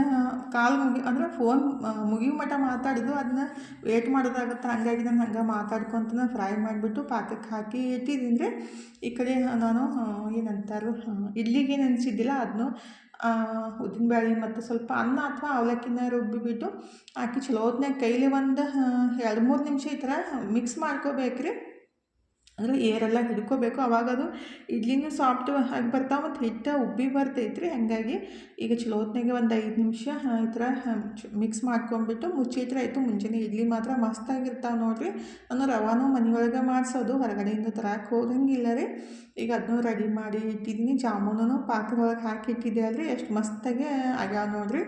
ಕಾಲ್ ಅಂದರೆ ಫೋನ್ ಮುಗಿಯೋ ಮಟ್ಟ ಮಾತಾಡೋದು, ಅದನ್ನ ವೇಟ್ ಮಾಡೋದಾಗುತ್ತೆ. ಹಾಗಾಗಿ ನಾನು ಹಂಗೆ ಮಾತಾಡ್ಕೊತನ ಫ್ರೈ ಮಾಡಿಬಿಟ್ಟು ಪಾಕಕ್ಕೆ ಹಾಕಿ ಇಟ್ಟಿದ್ದೀನಿ ರೀ. ಈ ಕಡೆ ನಾನು ಏನಂತಾರೋ ಇಡ್ಲಿಗೆ ನೆನೆಸಿದ್ದಿಲ್ಲ ಅದನ್ನು ಉದ್ದಿನಬೇಳೆ ಮತ್ತು ಸ್ವಲ್ಪ ಅನ್ನ ಅಥವಾ ಅವಲಕ್ಕಿನ ರುಬ್ಬಿಬಿಟ್ಟು ಹಾಕಿ ಚಲೋ ಹೊತ್ನಾಗ ಕೈಲಿ ಒಂದು 2-3 ನಿಮಿಷ ಈ ಥರ ಮಿಕ್ಸ್ ಮಾಡ್ಕೋಬೇಕು ರೀ. ಅಂದರೆ ಏರೆಲ್ಲ ಹಿಡ್ಕೋಬೇಕು, ಅವಾಗ ಅದು ಇಡ್ಲಿನೂ ಸಾಫ್ಟ್ ಆಗಿ ಬರ್ತಾವೆ ಮತ್ತು ಹಿಟ್ಟು ಉಬ್ಬಿ ಬರ್ತೈತೆ ರೀ. ಹಾಗಾಗಿ ಈಗ ಚಲೋ ಹೊತ್ನಾಗೆ ಒಂದು 5 ನಿಮಿಷ ಈ ಥರ ಮಿಕ್ಸ್ ಮಾಡ್ಕೊಂಬಿಟ್ಟು ಮುಚ್ಚಿಟ್ರೆ ಆಯಿತು. ಮುಂಜಾನೆ ಇಡ್ಲಿ ಮಾತ್ರ ಮಸ್ತಾಗಿರ್ತಾವೆ ನೋಡಿರಿ. ನಾನು ರವಾನೂ ಮನೆಯೊಳಗೆ ಮಾಡಿಸೋದು, ಹೊರಗಡೆಯಿಂದ ತರಕ್ಕೆ ಹೋಗಂಗಿಲ್ಲ ರೀ. ಈಗ ಅದನ್ನೂ ರೆಡಿ ಮಾಡಿ ಇಟ್ಟಿದ್ದೀನಿ. ಜಾಮೂನೂ ಪಾತ್ರೆದೊಳಗೆ ಹಾಕಿ ಇಟ್ಟಿದ್ದೆ ಅಲ್ರಿ, ಎಷ್ಟು ಮಸ್ತಾಗೆ ಆಗ್ಯಾವ ನೋಡಿರಿ.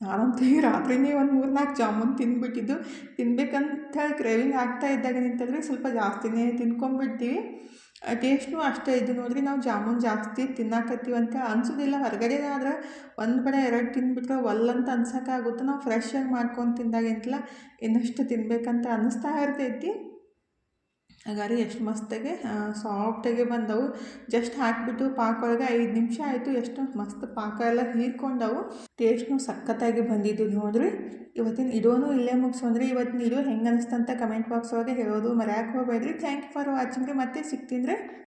ನಾನಂತೂ ಈ ರಾತ್ರಿನೇ ಒಂದು 3-4 ಜಾಮೂನ್ ತಿಂದುಬಿಟ್ಟಿದ್ದು. ತಿನ್ಬೇಕಂತ ಕ್ರೇವಿಂಗ್ ಆಗ್ತಾ ಇದ್ದಾಗ ನಿಂತಂದ್ರೆ ಸ್ವಲ್ಪ ಜಾಸ್ತಿನೇ ತಿನ್ಕೊಂಬಿಡ್ತೀವಿ. ಟೇಸ್ಟ್ನೂ ಅಷ್ಟೇ ಇದು ನೋಡಿರಿ. ನಾವು ಜಾಮೂನ್ ಜಾಸ್ತಿ ತಿನ್ನಾಕತ್ತೀವಿ ಅಂತ ಅನ್ಸೋದಿಲ್ಲ. ಹೊರಗಡೆ ಆದ್ರೆ 1 ಬೇಡ 2 ತಿಂದುಬಿಟ್ರೆ ಒಲ್ಲಂತ ಅನ್ಸೋಕ್ಕಾಗುತ್ತೆ. ನಾವು ಫ್ರೆಶ್ಶಾಗಿ ಮಾಡ್ಕೊಂಡು ತಿಂದಾಗೆಂತಲ್ಲ ಇನ್ನಷ್ಟು ತಿನ್ಬೇಕಂತ ಅನ್ನಿಸ್ತಾ ಇರ್ತೈತಿ. ಹಾಗಾದ್ರೆ ಎಷ್ಟು ಮಸ್ತಾಗೆ ಸಾಫ್ಟಾಗೆ ಬಂದವು. ಜಸ್ಟ್ ಹಾಕಿಬಿಟ್ಟು ಪಾಕ ಒಳಗೆ 5 ನಿಮಿಷ ಆಯಿತು. ಎಷ್ಟು ಮಸ್ತ್ ಪಾಕ ಎಲ್ಲ ಹೀರ್ಕೊಂಡವು. ಟೇಸ್ಟ್ನೂ ಸಖತ್ತಾಗಿ ಬಂದಿದ್ದು ನೋಡಿರಿ. ಇವತ್ತಿನ ವಿಡಿಯೋನೂ ಇಲ್ಲೇ ಮುಗಿಸೋಣ್ರಿ. ಇವತ್ತಿನ ವಿಡಿಯೋ ಹೆಂಗೆ ಅನಿಸ್ತಂತ ಕಮೆಂಟ್ ಬಾಕ್ಸ್ ಒಳಗೆ ಹೇಳೋದು ಮರೆಯೋಕೆ ಹೋಗಬೇಡ್ರಿ. ಥ್ಯಾಂಕ್ ಯು ಫಾರ್ ವಾಚಿಂಗ್ ರೀ. ಮತ್ತೆ ಸಿಗ್ತೀನಿ ರೀ.